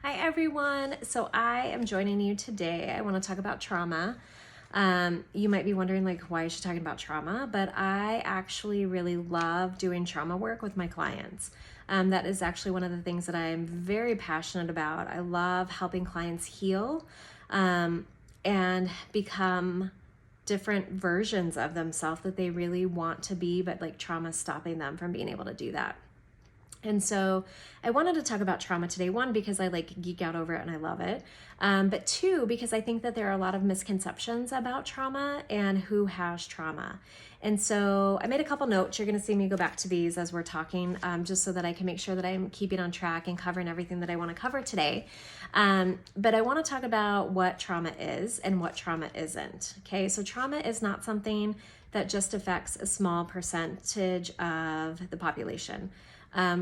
Hi everyone. So I am joining you today. I want to talk about trauma. You might be wondering why is she talking about trauma? But I actually really love doing trauma work with my clients. That is actually one of the things that I'm very passionate about. I love helping clients heal and become different versions of themselves that they really want to be, but trauma stopping them from being able to do that. And so I wanted to talk about trauma today. One, because I geek out over it and I love it. But two, because I think that there are a lot of misconceptions about trauma and who has trauma. And so I made a couple notes. You're going to see me go back to these as we're talking, just so that I can make sure that I'm keeping on track and covering everything that I want to cover today. But I want to talk about what trauma is and what trauma isn't. Okay, so trauma is not something that just affects a small percentage of the population.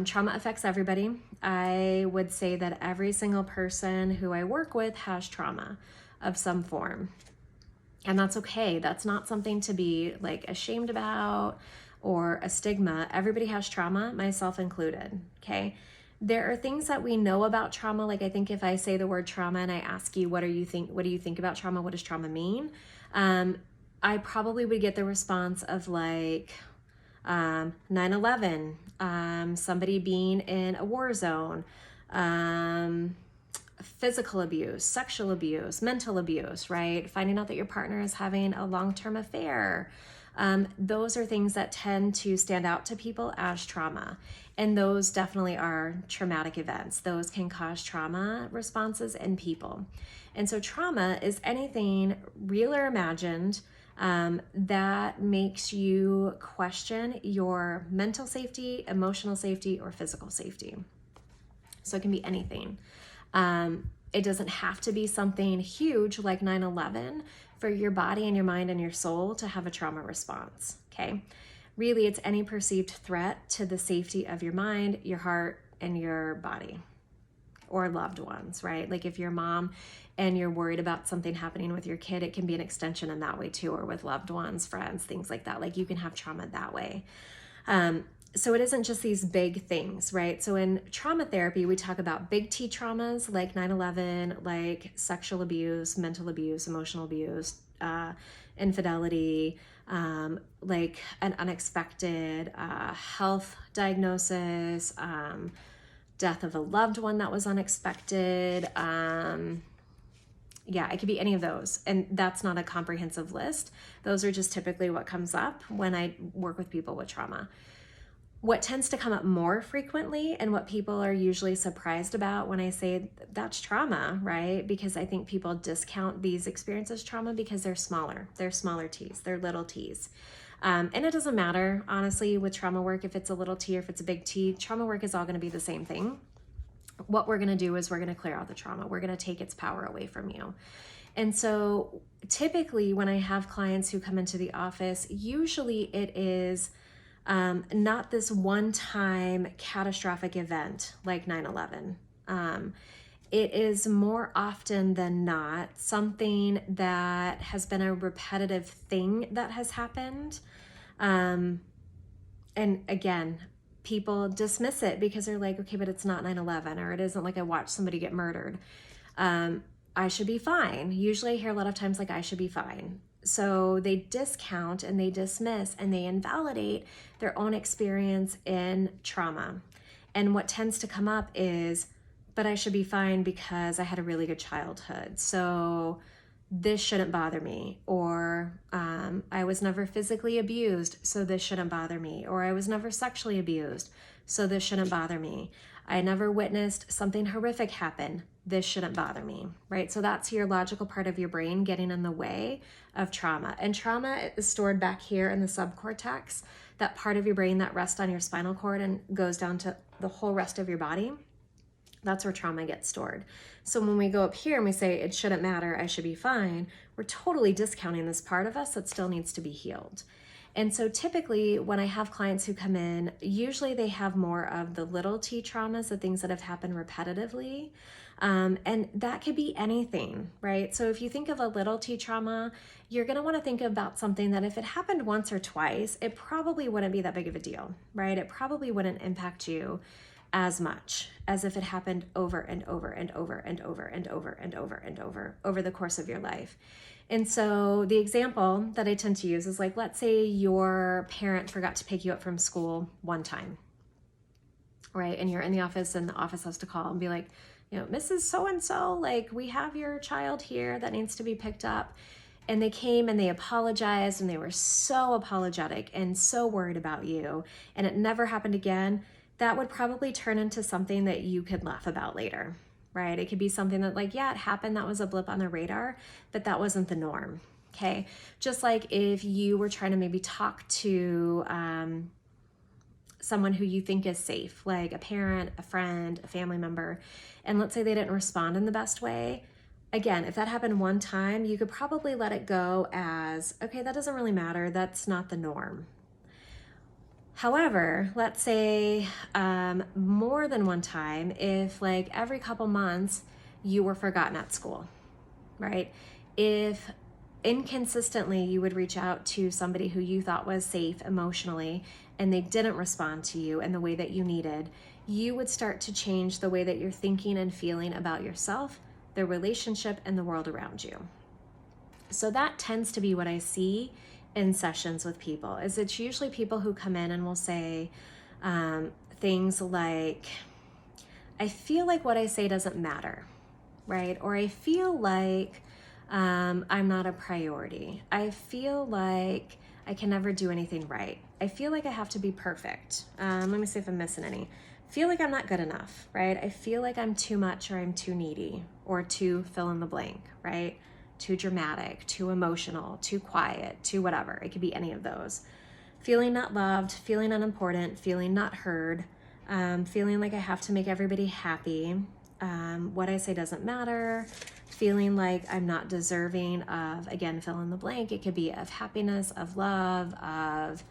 Trauma affects everybody. I would say that every single person who I work with has trauma of some form. And that's okay. That's not something to be ashamed about or a stigma. Everybody has trauma, myself included. Okay. There are things that we know about trauma. I think if I say the word trauma and I ask you, what do you think about trauma? What does trauma mean? I probably would get the response of 9/11, somebody being in a war zone, physical abuse, sexual abuse, mental abuse, right? Finding out that your partner is having a long-term affair. Those are things that tend to stand out to people as trauma. And those definitely are traumatic events. Those can cause trauma responses in people. And so trauma is anything real or imagined that makes you question your mental safety, emotional safety, or physical safety. So it can be anything. It doesn't have to be something huge like 9/11 for your body and your mind and your soul to have a trauma response, okay? Really, it's any perceived threat to the safety of your mind, your heart, and your body, or loved ones, right? If you're a mom and you're worried about something happening with your kid, it can be an extension in that way too, or with loved ones, friends, things like that. You can have trauma that way. So it isn't just these big things, right? So in trauma therapy, we talk about big T traumas like 9/11, like sexual abuse, mental abuse, emotional abuse, infidelity, like an unexpected health diagnosis, death of a loved one that was unexpected. Yeah, it could be any of those. And that's not a comprehensive list. Those are just typically what comes up when I work with people with trauma. What tends to come up more frequently and what people are usually surprised about when I say that's trauma, right? Because I think people discount these experiences as trauma because they're smaller. They're smaller T's. They're little T's. And it doesn't matter, honestly, with trauma work, if it's a little T or if it's a big T. Trauma work is all going to be the same thing. What we're going to do is we're going to clear out the trauma. We're going to take its power away from you. And so typically when I have clients who come into the office, usually it is not this one-time catastrophic event like 9/11. It is more often than not something that has been a repetitive thing that has happened. And again, people dismiss it because they're like, okay, but it's not 9/11, or it isn't like I watched somebody get murdered. I should be fine. Usually I hear a lot of times I should be fine. So they discount and they dismiss and they invalidate their own experience in trauma. And what tends to come up is, but I should be fine because I had a really good childhood. So this shouldn't bother me. Or I was never physically abused, so this shouldn't bother me. Or I was never sexually abused, so this shouldn't bother me. I never witnessed something horrific happen. This shouldn't bother me, right? So that's your logical part of your brain getting in the way of trauma. And trauma is stored back here in the subcortex, that part of your brain that rests on your spinal cord and goes down to the whole rest of your body. That's where trauma gets stored. So when we go up here and we say, it shouldn't matter, I should be fine, we're totally discounting this part of us that still needs to be healed. And so typically when I have clients who come in, usually they have more of the little T traumas, the things that have happened repetitively. And that could be anything, right? So if you think of a little T trauma, you're going to want to think about something that if it happened once or twice, it probably wouldn't be that big of a deal, right? It probably wouldn't impact you as much as if it happened over and over and over and over and over and over the course of your life. And so the example that I tend to use is like, let's say your parent forgot to pick you up from school one time, right? And you're in the office and the office has to call and be like, Mrs. So-and-so, like, we have your child here that needs to be picked up. And they came and they apologized and they were so apologetic and so worried about you, and it never happened again. That would probably turn into something that you could laugh about later, right? It could be something that like, yeah, it happened. That was a blip on the radar, but that wasn't the norm. Okay. Just like if you were trying to maybe talk to someone who you think is safe, like a parent, a friend, a family member, and let's say they didn't respond in the best way. Again, if that happened one time, you could probably let it go as, okay, that doesn't really matter. That's not the norm. However, let's say more than one time, if like every couple months you were forgotten at school, right? If inconsistently you would reach out to somebody who you thought was safe emotionally and they didn't respond to you in the way that you needed, you would start to change the way that you're thinking and feeling about yourself, the relationship, and the world around you. So that tends to be what I see in sessions with people. Is it's usually people who come in and will say things like, I feel like what I say doesn't matter, right? Or I feel like I'm not a priority. I feel like I can never do anything right. I feel like I have to be perfect. Let me see if I'm missing any. Feel like I'm not good enough, right? I feel like I'm too much, or I'm too needy, or too fill in the blank, right? Too dramatic, too emotional, too quiet, too whatever. It could be any of those. Feeling not loved, feeling unimportant, feeling not heard, feeling like I have to make everybody happy. What I say doesn't matter. Feeling like I'm not deserving of, again, fill in the blank. It could be of happiness, of love, of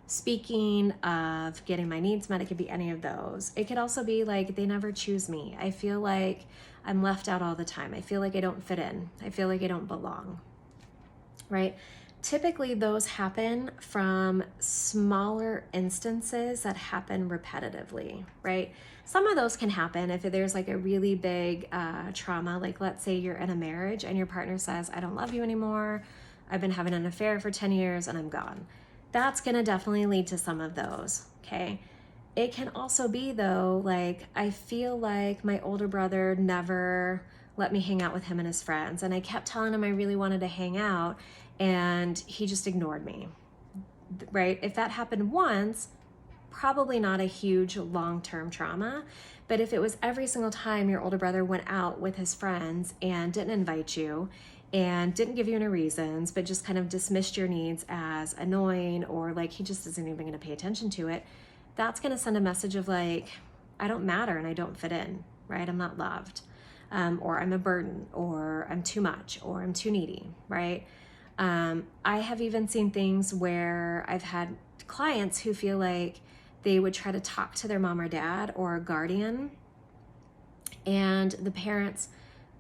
speaking, of getting my needs met. It could be any of those. It could also be like they never choose me. I feel like I'm left out all the time. I feel like I don't fit in. I feel like I don't belong, right? Typically those happen from smaller instances that happen repetitively, right? Some of those can happen if there's like a really big trauma, like let's say you're in a marriage and your partner says, I don't love you anymore. I've been having an affair for 10 years and I'm gone. That's going to definitely lead to some of those, okay? It can also be though, like I feel like my older brother never let me hang out with him and his friends, and I kept telling him I really wanted to hang out and he just ignored me, right? If that happened once, probably not a huge long-term trauma, but if it was every single time your older brother went out with his friends and didn't invite you and didn't give you any reasons, but just kind of dismissed your needs as annoying, or like he just isn't even going to pay attention to it, that's going to send a message of like, I don't matter and I don't fit in, right? I'm not loved, or I'm a burden, or I'm too much, or I'm too needy, right? I have even seen things where I've had clients who feel like they would try to talk to their mom or dad or a guardian, and the parents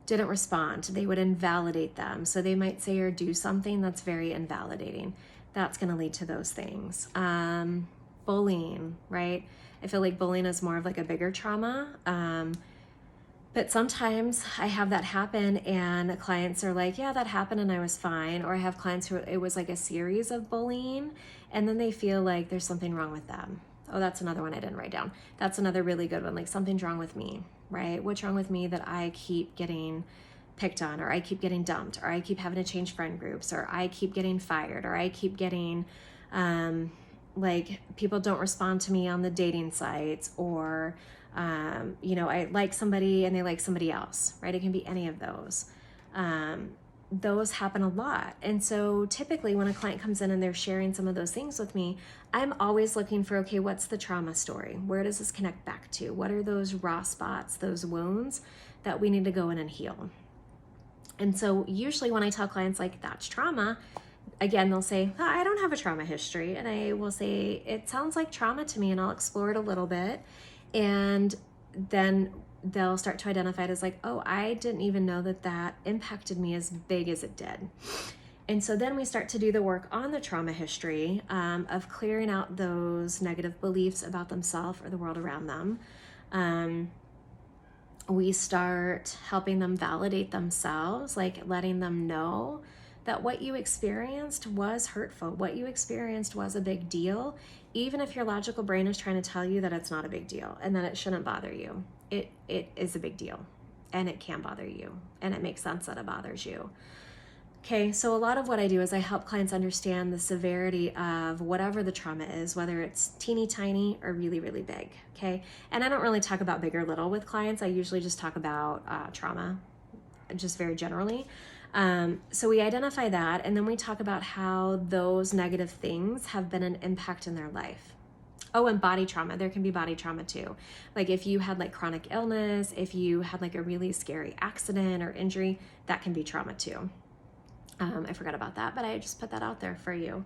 didn't respond. They would invalidate them. So they might say or do something that's very invalidating. That's going to lead to those things. Bullying, right? I feel like bullying is more of like a bigger trauma. But sometimes I have that happen and clients are like, yeah, that happened and I was fine. Or I have clients who it was like a series of bullying and then they feel like there's something wrong with them. Oh, that's another one I didn't write down. That's another really good one. Like something's wrong with me, right? What's wrong with me that I keep getting picked on, or I keep getting dumped, or I keep having to change friend groups, or I keep getting fired, or I keep getting, like people don't respond to me on the dating sites, or, I like somebody and they like somebody else, right? It can be any of those. Those happen a lot. And so typically when a client comes in and they're sharing some of those things with me, I'm always looking for, okay, what's the trauma story? Where does this connect back to? What are those raw spots, those wounds that we need to go in and heal? And so usually when I tell clients like that's trauma, again, they'll say, oh, I don't have a trauma history. And I will say, it sounds like trauma to me, and I'll explore it a little bit. And then they'll start to identify it as like, oh, I didn't even know that that impacted me as big as it did. And so then we start to do the work on the trauma history of clearing out those negative beliefs about themselves or the world around them. We start helping them validate themselves, like letting them know that what you experienced was hurtful, what you experienced was a big deal, even if your logical brain is trying to tell you that it's not a big deal and that it shouldn't bother you. It is a big deal, and it can bother you, and it makes sense that it bothers you. Okay, so a lot of what I do is I help clients understand the severity of whatever the trauma is, whether it's teeny tiny or really, really big. Okay, and I don't really talk about big or little with clients. I usually just talk about trauma, just very generally. So we identify that, and then we talk about how those negative things have been an impact in their life. Oh, and body trauma. There can be body trauma too. Like if you had like chronic illness, if you had like a really scary accident or injury, that can be trauma too. I forgot about that, but I just put that out there for you.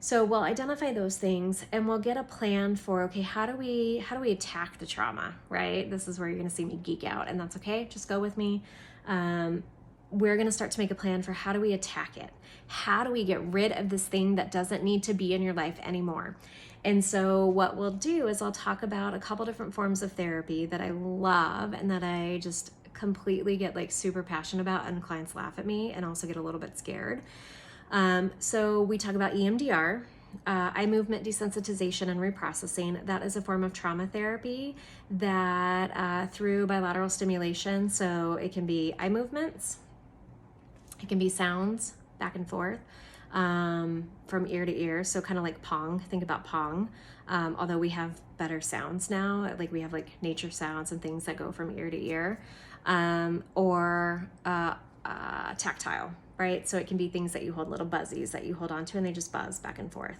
So we'll identify those things, and we'll get a plan for, okay, how do we attack the trauma, right? This is where you're going to see me geek out, and that's okay. Just go with me. We're going to start to make a plan for how do we attack it? How do we get rid of this thing that doesn't need to be in your life anymore? And so what we'll do is I'll talk about a couple different forms of therapy that I love and that I just completely get like super passionate about, and clients laugh at me and also get a little bit scared. So we talk about EMDR, eye movement desensitization and reprocessing. That is a form of trauma therapy that through bilateral stimulation, so it can be eye movements, it can be sounds back and forth from ear to ear, so kind of like Pong. Think about Pong, although we have better sounds now, like we have like nature sounds and things that go from ear to ear, or tactile, right? So it can be things that you hold, little buzzies that you hold onto, and they just buzz back and forth.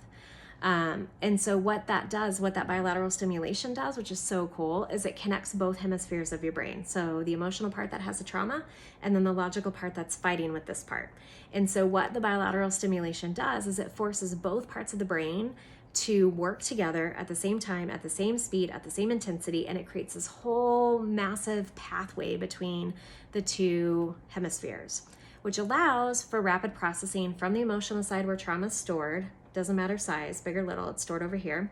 And so what that does, what that bilateral stimulation does, which is so cool, is it connects both hemispheres of your brain. So the emotional part that has the trauma, and then the logical part that's fighting with this part. And so what the bilateral stimulation does is it forces both parts of the brain to work together at the same time, at the same speed, at the same intensity, and it creates this whole massive pathway between the two hemispheres, which allows for rapid processing from the emotional side where trauma is stored. Doesn't matter size, big or little, it's stored over here,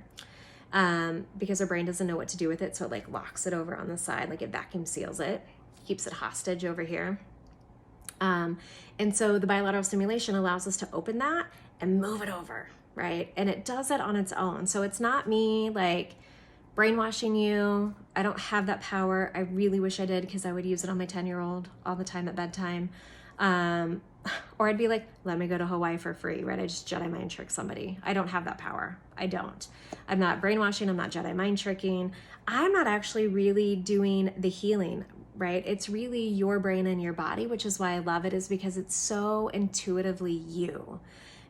because our brain doesn't know what to do with it, so it like locks it over on the side, like it vacuum seals it, keeps it hostage over here. And so the bilateral stimulation allows us to open that and move it over, right? And it does it on its own. So it's not me like brainwashing you. I don't have that power. I really wish I did, because I would use it on my 10-year-old all the time at bedtime. Or I'd be like, let me go to Hawaii for free, right? I just Jedi mind trick somebody. I don't have that power. I don't. I'm not brainwashing. I'm not Jedi mind tricking. I'm not actually really doing the healing, right? It's really your brain and your body, which is why I love it, is because it's so intuitively you.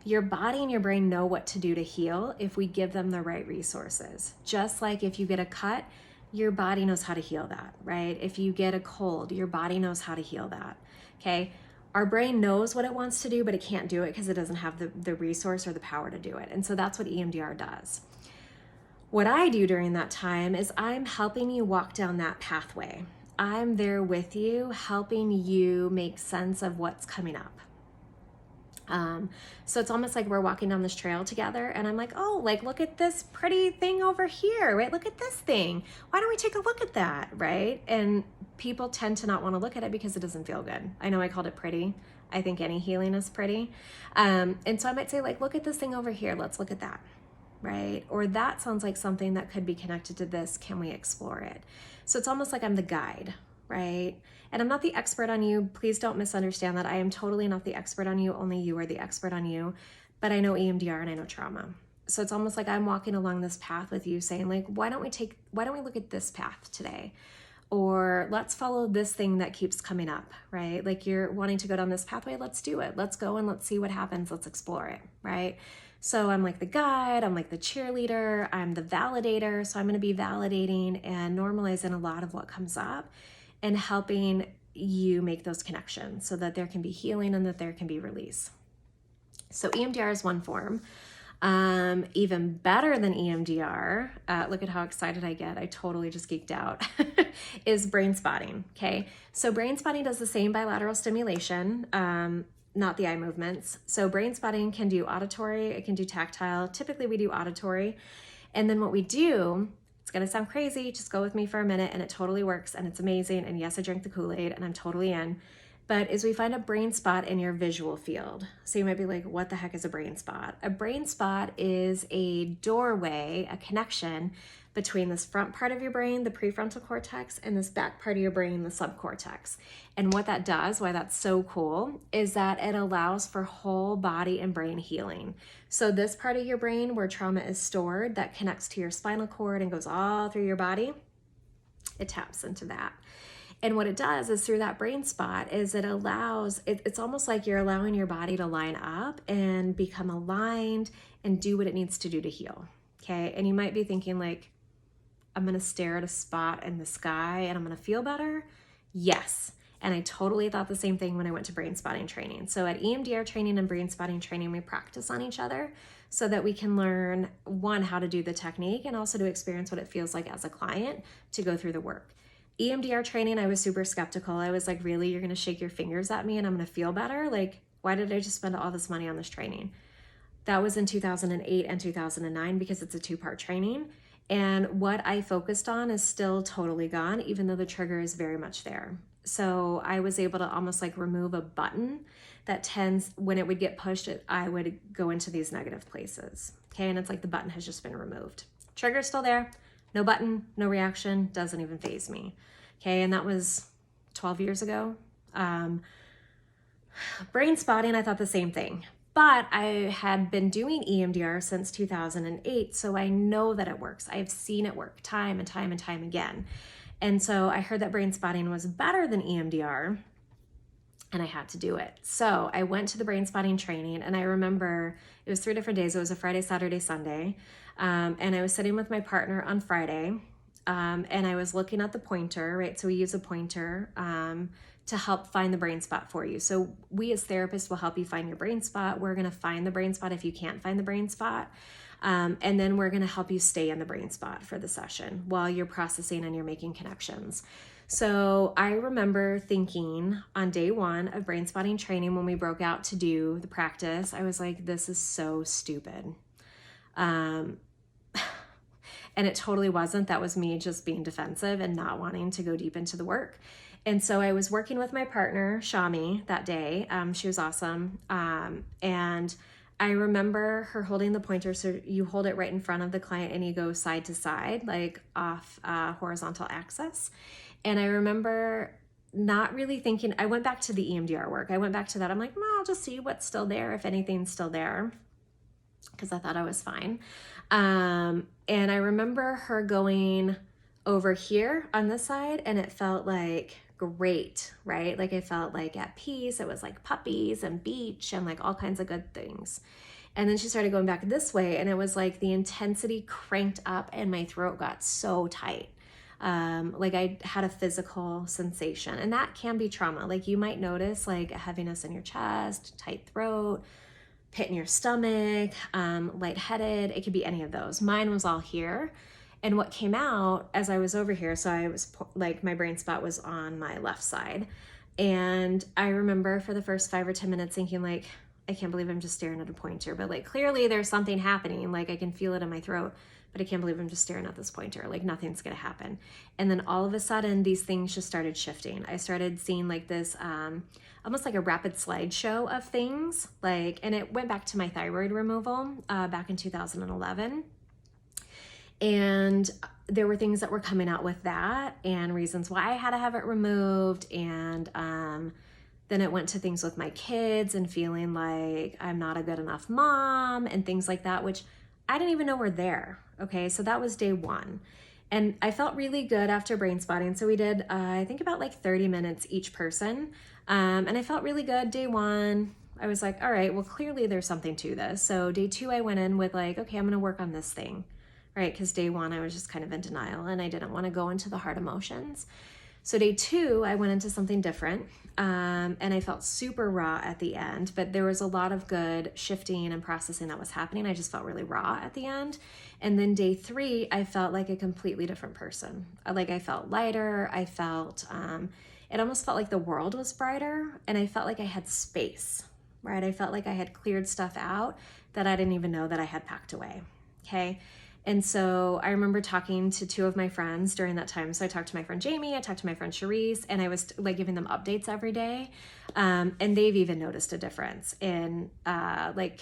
Your body and your brain know what to do to heal if we give them the right resources. Just like if you get a cut, your body knows how to heal that, right? If you get a cold, your body knows how to heal that, okay? Our brain knows what it wants to do, but it can't do it because it doesn't have the resource or the power to do it. And so that's what EMDR does. What I do during that time is I'm helping you walk down that pathway. I'm there with you, helping you make sense of what's coming up. So it's almost like we're walking down this trail together, and I'm like, oh, like, look at this pretty thing over here, right? Look at this thing. Why don't we take a look at that, right? And people tend to not want to look at it because it doesn't feel good. I know I called it pretty. I think any healing is pretty. And so I might say, like, look at this thing over here. Let's look at that, right? Or that sounds like something that could be connected to this. Can we explore it? So it's almost like I'm the guide, right? And I'm not the expert on you. Please don't misunderstand that. I am totally not the expert on you. Only you are the expert on you. But I know EMDR and I know trauma. So it's almost like I'm walking along this path with you, saying like, why don't we look at this path today? Or let's follow this thing that keeps coming up, right? Like you're wanting to go down this pathway. Let's do it. Let's go and let's see what happens. Let's explore it, right? So I'm like the guide, I'm like the cheerleader, I'm the validator. So I'm going to be validating and normalizing a lot of what comes up and helping you make those connections so that there can be healing and that there can be release. So EMDR is one form. Even better than EMDR, look at how excited I get. I totally just geeked out, is brain spotting. Okay. So brain spotting does the same bilateral stimulation, not the eye movements. So brain spotting can do auditory, it can do tactile. Typically we do auditory. And then what we do It's going to sound crazy. Just go with me for a minute, and it totally works, and it's amazing. And yes, I drank the Kool-Aid, and I'm totally in. But is we find a brain spot in your visual field. So you might be like, what the heck is a brain spot? A brain spot is a doorway, a connection between this front part of your brain, the prefrontal cortex, and this back part of your brain, the subcortex. And what that does, why that's so cool, is that it allows for whole body and brain healing. So this part of your brain where trauma is stored, that connects to your spinal cord and goes all through your body, it taps into that. And what it does is through that brain spot is it allows, it's almost like you're allowing your body to line up and become aligned and do what it needs to do to heal. Okay. And you might be thinking like, I'm going to stare at a spot in the sky and I'm going to feel better. Yes. And I totally thought the same thing when I went to brain spotting training. So at EMDR training and brain spotting training, we practice on each other so that we can learn, one, how to do the technique and also to experience what it feels like as a client to go through the work. EMDR training, I was super skeptical. I was like, really, you're going to shake your fingers at me and I'm going to feel better? Like, why did I just spend all this money on this training? That was in 2008 and 2009 because it's a 2-part training. And what I focused on is still totally gone, even though the trigger is very much there. So I was able to almost like remove a button that tends, when it would get pushed, I would go into these negative places. Okay, and it's like the button has just been removed. Trigger's still there, no button, no reaction, doesn't even faze me. Okay, and that was 12 years ago. Brain spotting, I thought the same thing. But I had been doing EMDR since 2008, so I know that it works. I've seen it work time and time and time again. And so I heard that brain spotting was better than EMDR, and I had to do it. So I went to the brain spotting training, and I remember it was 3 different days. It was a Friday, Saturday, Sunday. And I was sitting with my partner on Friday, and I was looking at the pointer, right? So we use a pointer to help find the brain spot for you. So we as therapists will help you find your brain spot. We're going to find the brain spot if you can't find the brain spot. And then we're going to help you stay in the brain spot for the session while you're processing and you're making connections. So I remember thinking on day 1 of brain spotting training, when we broke out to do the practice, I was like, this is so stupid. And it totally wasn't. That was me just being defensive and not wanting to go deep into the work. And so I was working with my partner, Shami, that day. She was awesome. And I remember her holding the pointer. So you hold it right in front of the client and you go side to side, like off horizontal axis. And I remember not really thinking, I went back to the EMDR work. I went back to that. I'm like, I'll just see what's still there, if anything's still there, because I thought I was fine. And I remember her going over here on this side, and it felt like great, right? Like I felt like at peace. It was like puppies and beach and like all kinds of good things. And then she started going back this way, and it was like the intensity cranked up and my throat got so tight. Like I had a physical sensation, and that can be trauma. Like you might notice like a heaviness in your chest, tight throat, pit in your stomach, lightheaded. It could be any of those. Mine was all here. And what came out as I was over here, so I was like, my brain spot was on my left side. And I remember for the first 5 or 10 minutes thinking like, I can't believe I'm just staring at a pointer, but like clearly there's something happening. Like I can feel it in my throat, but I can't believe I'm just staring at this pointer. Like nothing's going to happen. And then all of a sudden these things just started shifting. I started seeing like this, almost like a rapid slideshow of things, like, and it went back to my thyroid removal back in 2011. And there were things that were coming out with that and reasons why I had to have it removed. And then it went to things with my kids and feeling like I'm not a good enough mom and things like that, which I didn't even know were there. Okay, so that was day 1. And I felt really good after brain spotting. So we did, I think about like 30 minutes each person. And I felt really good day 1. I was like, all right, well, clearly there's something to this. So day 2, I went in with like, okay, I'm going to work on this thing, right? Because day 1, I was just kind of in denial and I didn't want to go into the hard emotions. So day 2, I went into something different. And I felt super raw at the end, but there was a lot of good shifting and processing that was happening. I just felt really raw at the end. And then day 3, I felt like a completely different person. Like I felt lighter. I felt, it almost felt like the world was brighter, and I felt like I had space, right? I felt like I had cleared stuff out that I didn't even know that I had packed away. Okay. And so I remember talking to two of my friends during that time. So I talked to my friend Jamie, I talked to my friend Cherise, and I was like giving them updates every day. And they've even noticed a difference in like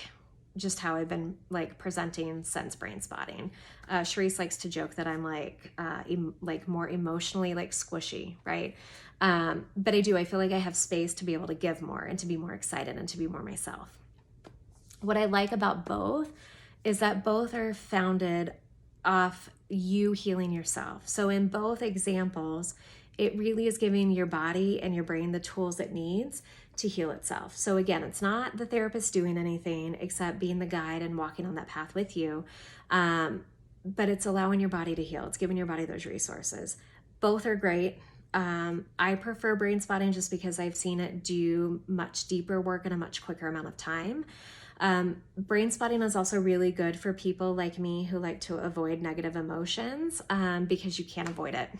just how I've been like presenting since brain spotting. Cherise likes to joke that I'm like more emotionally like squishy, right? But I feel like I have space to be able to give more and to be more excited and to be more myself. What I like about both is that both are founded off you healing yourself. So in both examples, it really is giving your body and your brain the tools it needs to heal itself. So again, it's not the therapist doing anything except being the guide and walking on that path with you. But it's allowing your body to heal. It's giving your body those resources. Both are great. I prefer brain spotting just because I've seen it do much deeper work in a much quicker amount of time. Brain spotting is also really good for people like me who like to avoid negative emotions because you can't avoid it.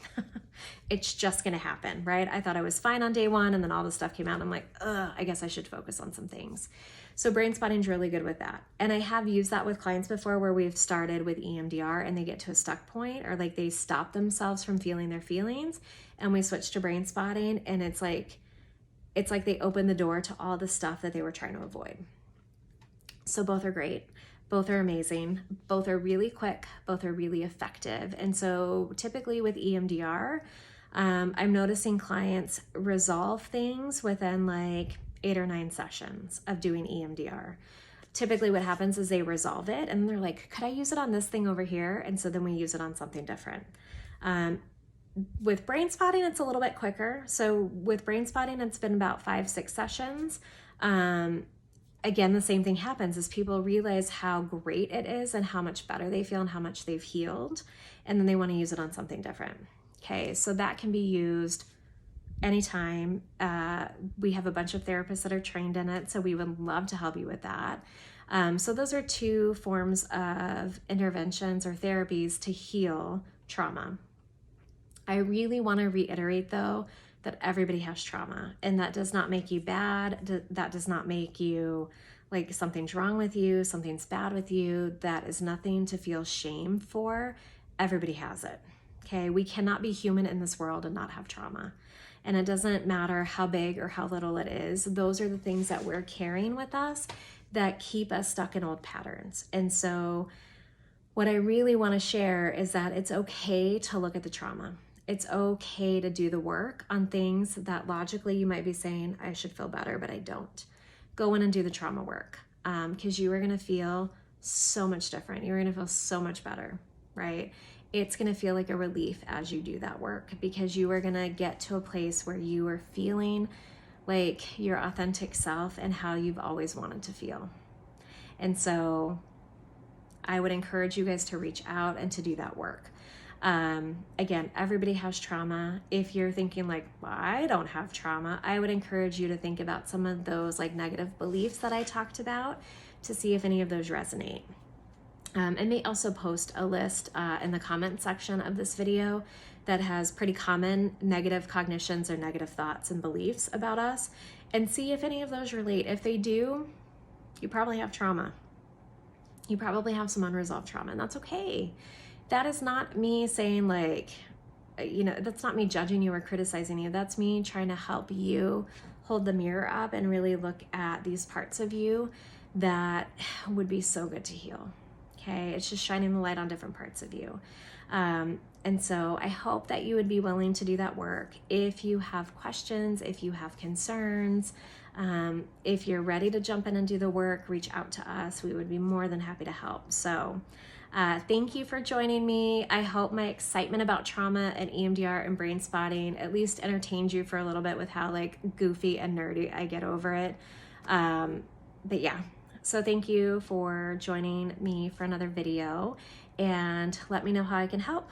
It's just going to happen, right? I thought I was fine on day one and then all this stuff came out and I'm like, I guess I should focus on some things. So brain spotting is really good with that. And I have used that with clients before where we've started with EMDR and they get to a stuck point or like they stop themselves from feeling their feelings and we switch to brain spotting and it's like they open the door to all the stuff that they were trying to avoid. So both are great. Both are amazing. Both are really quick. Both are really effective. And so typically with EMDR, I'm noticing clients resolve things within like 8 or 9 sessions of doing EMDR. Typically what happens is they resolve it and they're like, could I use it on this thing over here? And so then we use it on something different. With brain spotting, it's a little bit quicker. So with brain spotting, it's been about 5-6 sessions. Again, the same thing happens is people realize how great it is and how much better they feel and how much they've healed. And then they want to use it on something different. Okay, so that can be used anytime. We have a bunch of therapists that are trained in it, so we would love to help you with that. So those are 2 forms of interventions or therapies to heal trauma. I really want to reiterate though, that everybody has trauma and that does not make you bad. That does not make you like something's wrong with you, something's bad with you. That is nothing to feel shame for. Everybody has it. Okay. We cannot be human in this world and not have trauma. And it doesn't matter how big or how little it is. Those are the things that we're carrying with us that keep us stuck in old patterns. And so what I really want to share is that it's okay to look at the trauma. It's okay to do the work on things that logically you might be saying, I should feel better, but I don't. Go in and do the trauma work because you are going to feel so much different. You're going to feel so much better, right? It's going to feel like a relief as you do that work because you are going to get to a place where you are feeling like your authentic self and how you've always wanted to feel. And so I would encourage you guys to reach out and to do that work. Again, everybody has trauma. If you're thinking like, well, I don't have trauma, I would encourage you to think about some of those like negative beliefs that I talked about to see if any of those resonate. I may also post a list in the comment section of this video that has pretty common negative cognitions or negative thoughts and beliefs about us and see if any of those relate. If they do, you probably have trauma. You probably have some unresolved trauma, and that's okay. That is not me saying like, that's not me judging you or criticizing you. That's me trying to help you hold the mirror up and really look at these parts of you that would be so good to heal. Okay, it's just shining the light on different parts of you. And so I hope that you would be willing to do that work. If you have questions, if you have concerns, if you're ready to jump in and do the work, reach out to us. We would be more than happy to help. So thank you for joining me. I hope my excitement about trauma and EMDR and brain spotting at least entertained you for a little bit with how like goofy and nerdy I get over it. But yeah, so thank you for joining me for another video and let me know how I can help.